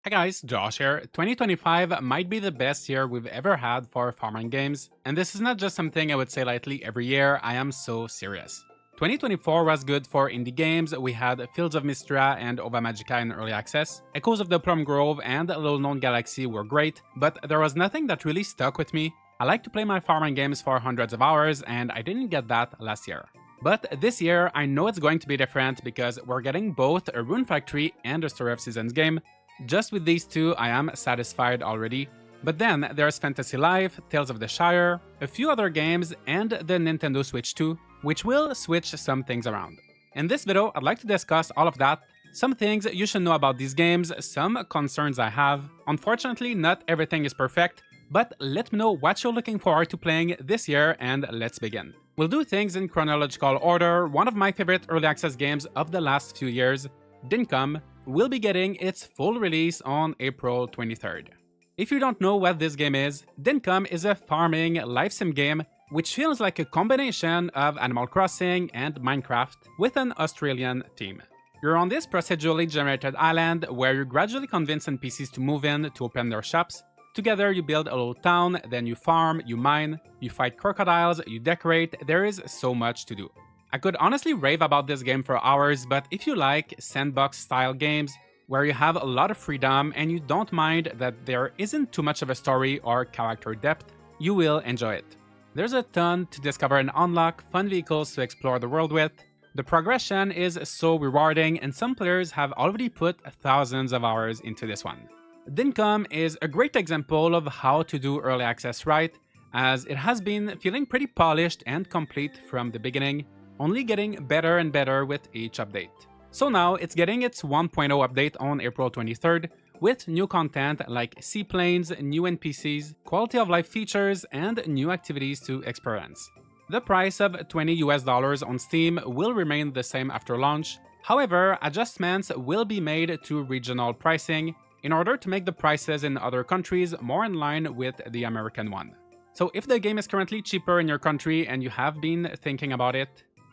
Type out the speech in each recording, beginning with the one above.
Hi guys, Josh here. 2025 might be the best year we've ever had for farming games, and this is not just something I would say lightly every year, I am so serious. 2024 was good for indie games. We had Fields of Mistria and Ova Magica in early access. Echoes of the Plum Grove and Little Known Galaxy were great, but there was nothing that really stuck with me. I like to play my farming games for hundreds of hours, and I didn't get that last year. But this year, I know it's going to be different because we're getting both a Rune Factory and a Story of Seasons game. Just with these two, I am satisfied already. But then there's Fantasy Life, Tales of the Shire, a few other games, and the Nintendo Switch 2, which will switch some things around. In this video, I'd like to discuss all of that, some things you should know about these games, some concerns I have. Unfortunately, not everything is perfect, but let me know what you're looking forward to playing this year, and let's begin. We'll do things in chronological order. One of my favorite early access games of the last few years, Dinkum, will be getting its full release on April 23rd. If you don't know what this game is, Dinkum is a farming life sim game which feels like a combination of Animal Crossing and Minecraft with an Australian theme. You're on this procedurally generated island where you gradually convince NPCs to move in to open their shops. Together you build a little town, then you farm, you mine, you fight crocodiles, you decorate, there is so much to do. I could honestly rave about this game for hours, but if you like sandbox-style games, where you have a lot of freedom and you don't mind that there isn't too much of a story or character depth, you will enjoy it. There's a ton to discover and unlock, fun vehicles to explore the world with. The progression is so rewarding, and some players have already put thousands of hours into this one. Dinkum is a great example of how to do early access right, as it has been feeling pretty polished and complete from the beginning, only getting better and better with each update. So now it's getting its 1.0 update on April 23rd, with new content like seaplanes, new NPCs, quality of life features, and new activities to experience. The price of $20 on Steam will remain the same after launch. However, adjustments will be made to regional pricing in order to make the prices in other countries more in line with the American one. So if the game is currently cheaper in your country and you have been thinking about it,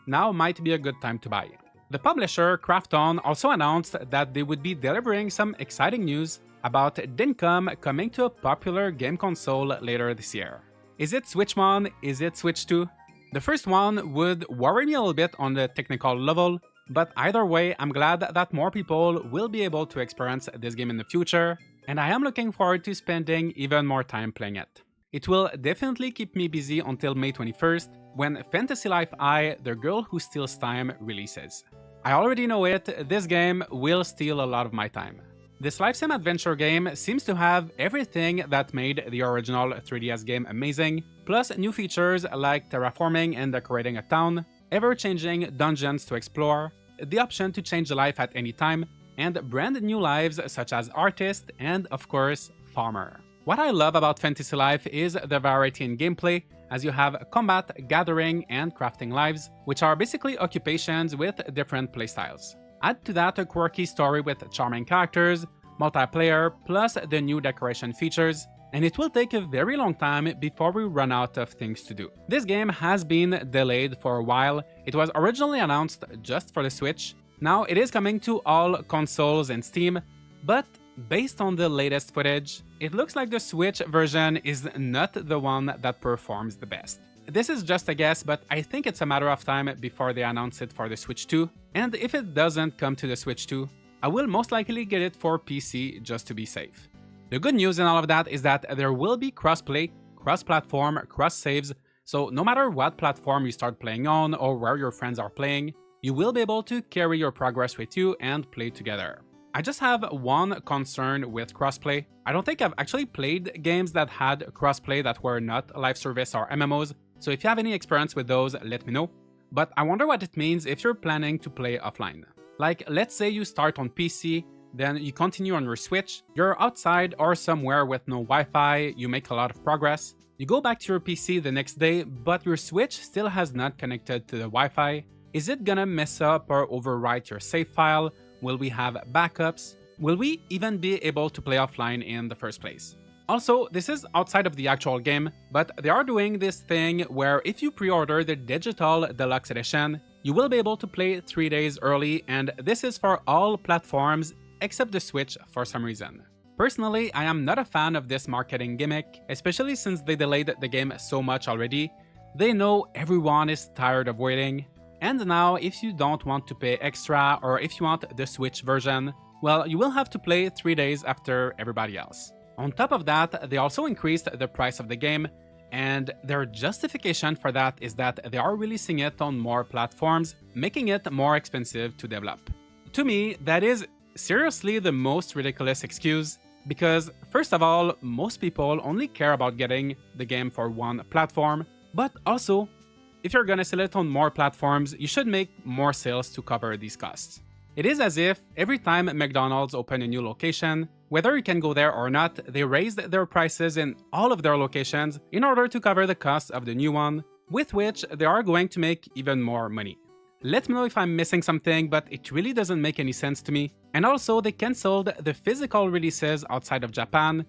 now might be a good time to buy. The publisher, Krafton, also announced that they would be delivering some exciting news about Dinkum coming to a popular game console later this year. Is it Switchmon? Is it Switch 2? The first one would worry me a little bit on the technical level, but either way, I'm glad that more people will be able to experience this game in the future, and I am looking forward to spending even more time playing it. It will definitely keep me busy until May 21st, when Fantasy Life I, The Girl Who Steals Time releases. I already know it, this game will steal a lot of my time. This life sim adventure game seems to have everything that made the original 3DS game amazing, plus new features like terraforming and decorating a town, ever-changing dungeons to explore, the option to change life at any time, and brand new lives such as Artist and, of course, Farmer. What I love about Fantasy Life is the variety in gameplay, as you have combat, gathering, and crafting lives, which are basically occupations with different playstyles. Add to that a quirky story with charming characters, multiplayer, plus the new decoration features, and it will take a very long time before we run out of things to do. This game has been delayed for a while. It was originally announced just for the Switch. Now it is coming to all consoles and Steam, but based on the latest footage, it looks like the Switch version is not the one that performs the best. This is just a guess, but I think it's a matter of time before they announce it for the Switch 2, and if it doesn't come to the Switch 2, I will most likely get it for PC just to be safe. The good news in all of that is that there will be crossplay, cross-platform, cross-saves, so no matter what platform you start playing on or where your friends are playing, you will be able to carry your progress with you and play together. I just have one concern with crossplay. I don't think I've actually played games that had crossplay that were not live service or MMOs, so if you have any experience with those, let me know. But I wonder what it means if you're planning to play offline. Like, let's say you start on PC, then you continue on your Switch, you're outside or somewhere with no Wi-Fi, you make a lot of progress, you go back to your PC the next day, but your Switch still has not connected to the Wi-Fi. Is it gonna mess up or overwrite your save file? Will we have backups? Will we even be able to play offline in the first place? Also, this is outside of the actual game, but they are doing this thing where if you pre-order the digital deluxe edition, you will be able to play 3 days early, and this is for all platforms except the Switch for some reason. Personally, I am not a fan of this marketing gimmick, especially since they delayed the game so much already. They know everyone is tired of waiting. And now, if you don't want to pay extra or if you want the Switch version, well, you will have to play 3 days after everybody else. On top of that, they also increased the price of the game, and their justification for that is that they are releasing it on more platforms, making it more expensive to develop. To me, that is seriously the most ridiculous excuse, because first of all, most people only care about getting the game for one platform, but also, if you're gonna sell it on more platforms, you should make more sales to cover these costs. It is as if every time McDonald's open a new location, whether you can go there or not, they raised their prices in all of their locations in order to cover the cost of the new one, with which they are going to make even more money. Let me know if I'm missing something, but it really doesn't make any sense to me. And also, they cancelled the physical releases outside of Japan.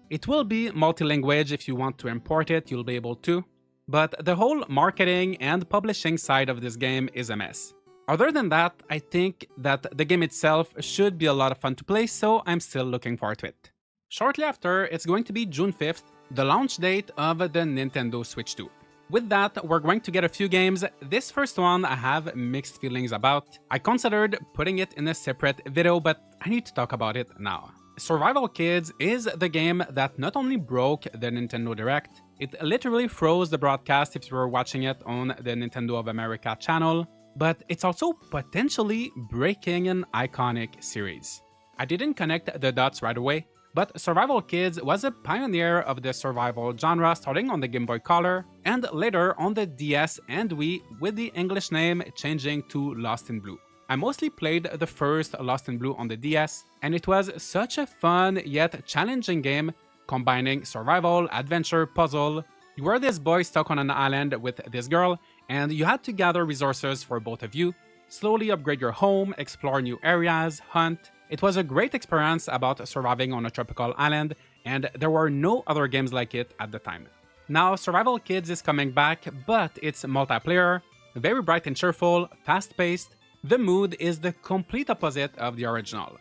It will be multi-language. If you want to import it, you'll be able to. But the whole marketing and publishing side of this game is a mess. Other than that, I think that the game itself should be a lot of fun to play, so I'm still looking forward to it. Shortly after, it's going to be June 5th, the launch date of the Nintendo Switch 2. With that, we're going to get a few games. This first one I have mixed feelings about. I considered putting it in a separate video, but I need to talk about it now. Survival Kids is the game that not only broke the Nintendo Direct, it literally froze the broadcast if you were watching it on the Nintendo of America channel, but it's also potentially breaking an iconic series. I didn't connect the dots right away, but Survival Kids was a pioneer of the survival genre starting on the Game Boy Color and later on the DS and Wii, with the English name changing to Lost in Blue. I mostly played the first Lost in Blue on the DS, and it was such a fun yet challenging game, combining survival, adventure, puzzle. You were this boy stuck on an island with this girl, and you had to gather resources for both of you, slowly upgrade your home, explore new areas, hunt. It was a great experience about surviving on a tropical island, and there were no other games like it at the time. Now, Survival Kids is coming back, but it's multiplayer, very bright and cheerful, fast-paced. The mood is the complete opposite of the original.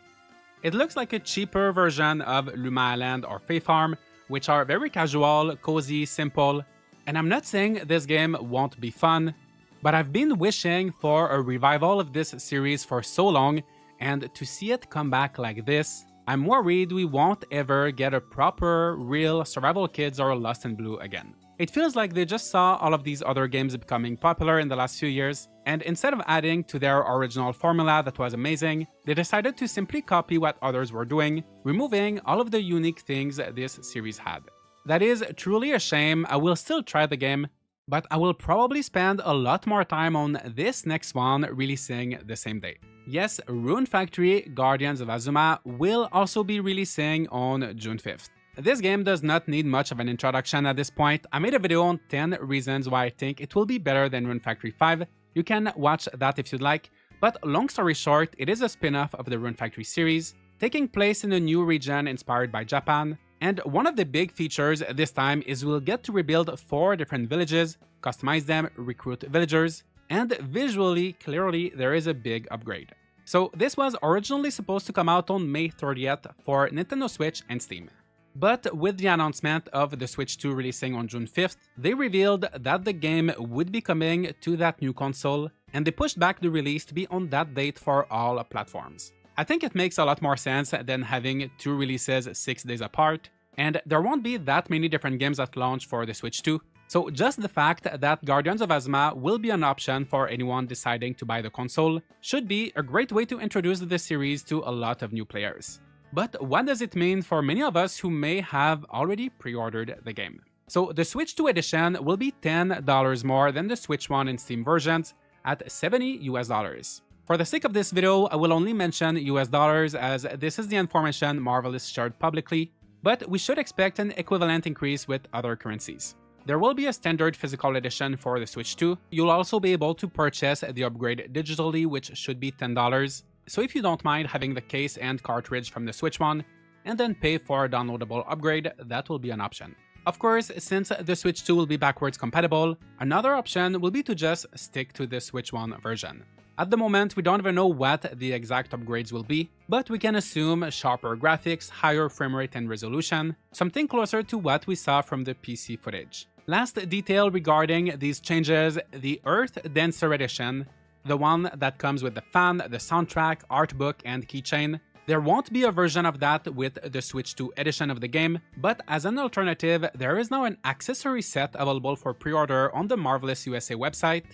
It looks like a cheaper version of Luma Island or Fae Farm, which are very casual, cozy, simple. And I'm not saying this game won't be fun, but I've been wishing for a revival of this series for so long, and to see it come back like this, I'm worried we won't ever get a proper, real Survival Kids or Lost in Blue again. It feels like they just saw all of these other games becoming popular in the last few years, and instead of adding to their original formula that was amazing, they decided to simply copy what others were doing, removing all of the unique things this series had. That is truly a shame. I will still try the game, but I will probably spend a lot more time on this next one releasing the same day. Yes, Rune Factory Guardians of Azuma will also be releasing on June 5th. This game does not need much of an introduction at this point. I made a video on 10 reasons why I think it will be better than Rune Factory 5. You can watch that if you'd like, but long story short, it is a spin-off of the Rune Factory series, taking place in a new region inspired by Japan. And one of the big features this time is we'll get to rebuild 4 different villages, customize them, recruit villagers, and visually, clearly, there is a big upgrade. So this was originally supposed to come out on May 30th for Nintendo Switch and Steam. But with the announcement of the Switch 2 releasing on June 5th, they revealed that the game would be coming to that new console, and they pushed back the release to be on that date for all platforms. I think it makes a lot more sense than having 2 releases 6 days apart, and there won't be that many different games at launch for the Switch 2, so just the fact that Guardians of Azuma will be an option for anyone deciding to buy the console should be a great way to introduce the series to a lot of new players. But what does it mean for many of us who may have already pre-ordered the game? So the Switch 2 edition will be $10 more than the Switch 1 and Steam versions at $70 US. For the sake of this video, I will only mention US dollars as this is the information Marvel has shared publicly, but we should expect an equivalent increase with other currencies. There will be a standard physical edition for the Switch 2. You'll also be able to purchase the upgrade digitally, which should be $10. So if you don't mind having the case and cartridge from the Switch 1, and then pay for a downloadable upgrade, that will be an option. Of course, since the Switch 2 will be backwards compatible, another option will be to just stick to the Switch 1 version. At the moment, we don't even know what the exact upgrades will be, but we can assume sharper graphics, higher frame rate and resolution, something closer to what we saw from the PC footage. Last detail regarding these changes, the Earth Dancer Edition, the one that comes with the fan, the soundtrack, art book, and keychain. There won't be a version of that with the Switch 2 edition of the game, but as an alternative, there is now an accessory set available for pre-order on the Marvelous USA website,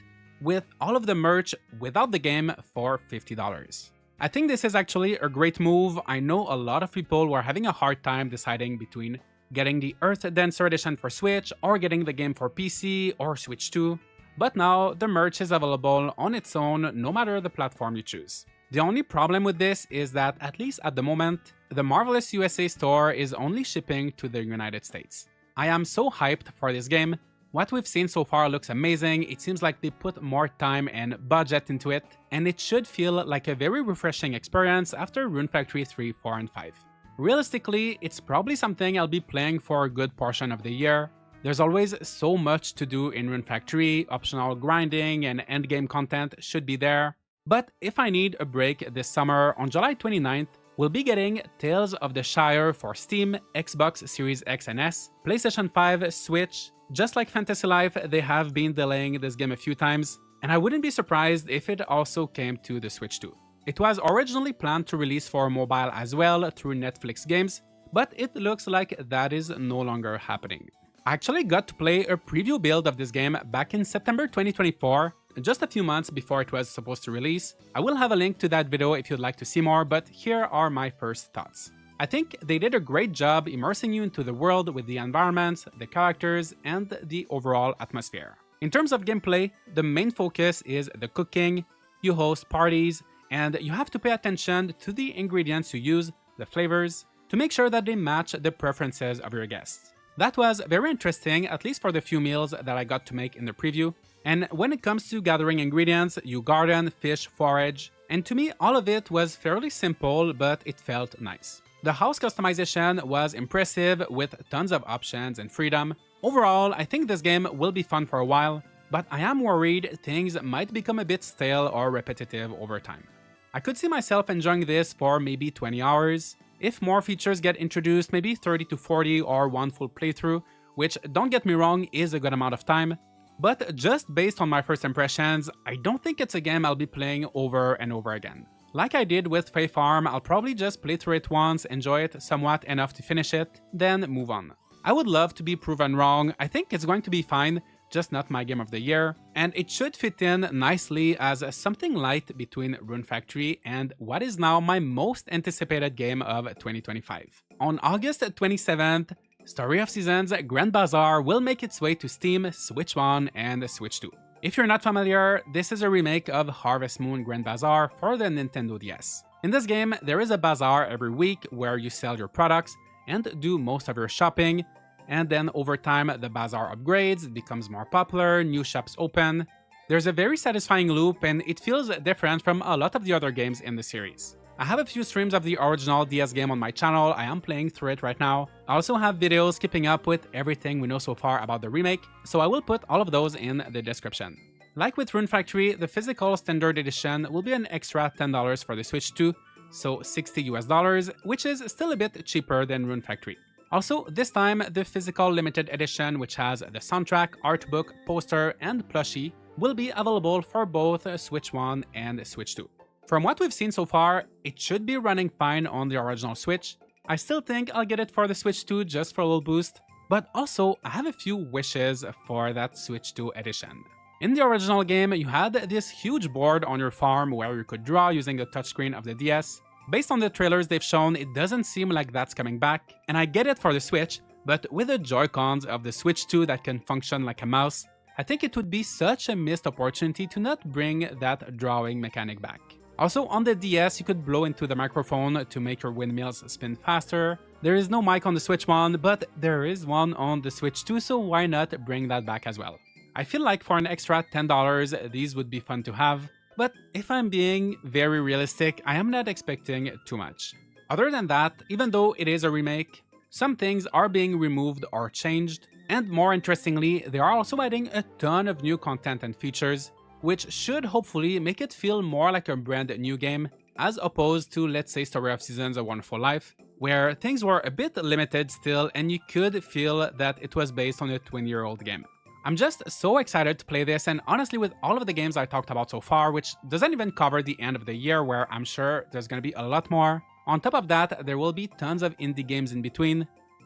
with all of the merch without the game for $50. I think this is actually a great move. I know a lot of people were having a hard time deciding between getting the Earth Dancer Edition for Switch or getting the game for PC or Switch 2, but now the merch is available on its own no matter the platform you choose. The only problem with this is that, at least at the moment, the Marvelous USA store is only shipping to the United States. I am so hyped for this game. What we've seen so far looks amazing. It seems like they put more time and budget into it, and it should feel like a very refreshing experience after Rune Factory 3, 4, and 5. Realistically, it's probably something I'll be playing for a good portion of the year. There's always so much to do in Rune Factory, optional grinding and endgame content should be there. But if I need a break this summer, on July 29th, we'll be getting Tales of the Shire for Steam, Xbox Series X and S, PlayStation 5, Switch. Just like Fantasy Life, they have been delaying this game a few times, and I wouldn't be surprised if it also came to the Switch 2. It was originally planned to release for mobile as well through Netflix Games, but it looks like that is no longer happening. I actually got to play a preview build of this game back in September 2024, just a few months before it was supposed to release. I will have a link to that video if you'd like to see more, but here are my first thoughts. I think they did a great job immersing you into the world with the environments, the characters, and the overall atmosphere. In terms of gameplay, the main focus is the cooking. You host parties, and you have to pay attention to the ingredients you use, the flavors, to make sure that they match the preferences of your guests. That was very interesting, at least for the few meals that I got to make in the preview. And when it comes to gathering ingredients, you garden, fish, forage, and to me all of it was fairly simple, but it felt nice. The house customization was impressive with tons of options and freedom. Overall, I think this game will be fun for a while, but I am worried things might become a bit stale or repetitive over time. I could see myself enjoying this for maybe 20 hours. If more features get introduced, maybe 30 to 40 or one full playthrough, which, don't get me wrong, is a good amount of time. But just based on my first impressions, I don't think it's a game I'll be playing over and over again. Like I did with Fae Farm, I'll probably just play through it once, enjoy it somewhat enough to finish it, then move on. I would love to be proven wrong. I think it's going to be fine, just not my game of the year, and it should fit in nicely as something light between Rune Factory and what is now my most anticipated game of 2025. On August 27th, Story of Seasons Grand Bazaar will make its way to Steam, Switch 1, and Switch 2. If you're not familiar, this is a remake of Harvest Moon Grand Bazaar for the Nintendo DS. In this game, there is a bazaar every week where you sell your products and do most of your shopping, and then over time the bazaar upgrades, it becomes more popular, new shops open. There's a very satisfying loop and it feels different from a lot of the other games in the series. I have a few streams of the original DS game on my channel. I am playing through it right now. I also have videos keeping up with everything we know so far about the remake, so I will put all of those in the description. Like with Rune Factory, the physical standard edition will be an extra $10 for the Switch 2, so $60 US, which is still a bit cheaper than Rune Factory. Also, this time, the physical limited edition, which has the soundtrack, art book, poster, and plushie, will be available for both Switch 1 and Switch 2. From what we've seen so far, it should be running fine on the original Switch. I still think I'll get it for the Switch 2 just for a little boost, but also I have a few wishes for that Switch 2 edition. In the original game, you had this huge board on your farm where you could draw using the touchscreen of the DS. Based on the trailers they've shown, it doesn't seem like that's coming back, and I get it for the Switch, but with the Joy-Cons of the Switch 2 that can function like a mouse, I think it would be such a missed opportunity to not bring that drawing mechanic back. Also, on the DS, you could blow into the microphone to make your windmills spin faster. There is no mic on the Switch 1, but there is one on the Switch 2, so why not bring that back as well? I feel like for an extra $10, these would be fun to have, but if I'm being very realistic, I am not expecting too much. Other than that, even though it is a remake, some things are being removed or changed, and more interestingly, they are also adding a ton of new content and features, which should hopefully make it feel more like a brand new game, as opposed to, let's say, Story of Seasons: A Wonderful Life, where things were a bit limited still and you could feel that it was based on a 20-year-old game. I'm just so excited to play this, and honestly, with all of the games I talked about so far, which doesn't even cover the end of the year where I'm sure there's gonna be a lot more, on top of that, there will be tons of indie games in between.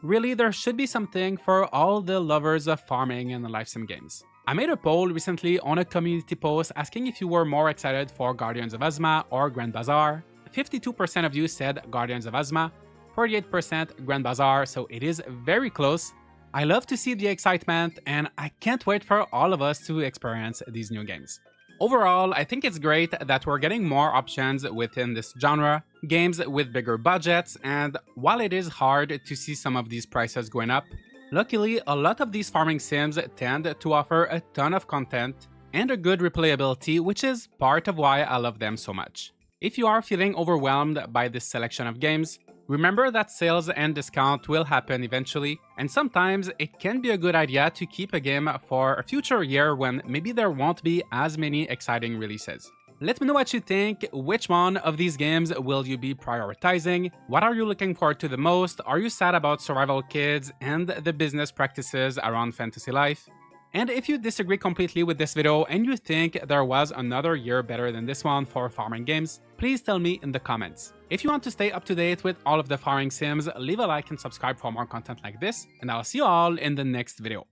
Really, there should be something for all the lovers of farming and life sim games. I made a poll recently on a community post asking if you were more excited for Guardians of Azuma or Grand Bazaar. 52% of you said Guardians of Azuma, 48% Grand Bazaar, so it is very close. I love to see the excitement, and I can't wait for all of us to experience these new games. Overall, I think it's great that we're getting more options within this genre, games with bigger budgets, and while it is hard to see some of these prices going up, luckily a lot of these farming sims tend to offer a ton of content and a good replayability, which is part of why I love them so much. If you are feeling overwhelmed by this selection of games, remember that sales and discount will happen eventually, and sometimes it can be a good idea to keep a game for a future year when maybe there won't be as many exciting releases. Let me know what you think. Which one of these games will you be prioritizing? What are you looking forward to the most? Are you sad about survival kids and the business practices around fantasy life? And if you disagree completely with this video and you think there was another year better than this one for farming games, please tell me in the comments. If you want to stay up to date with all of the farming sims, leave a like and subscribe for more content like this, and I'll see you all in the next video.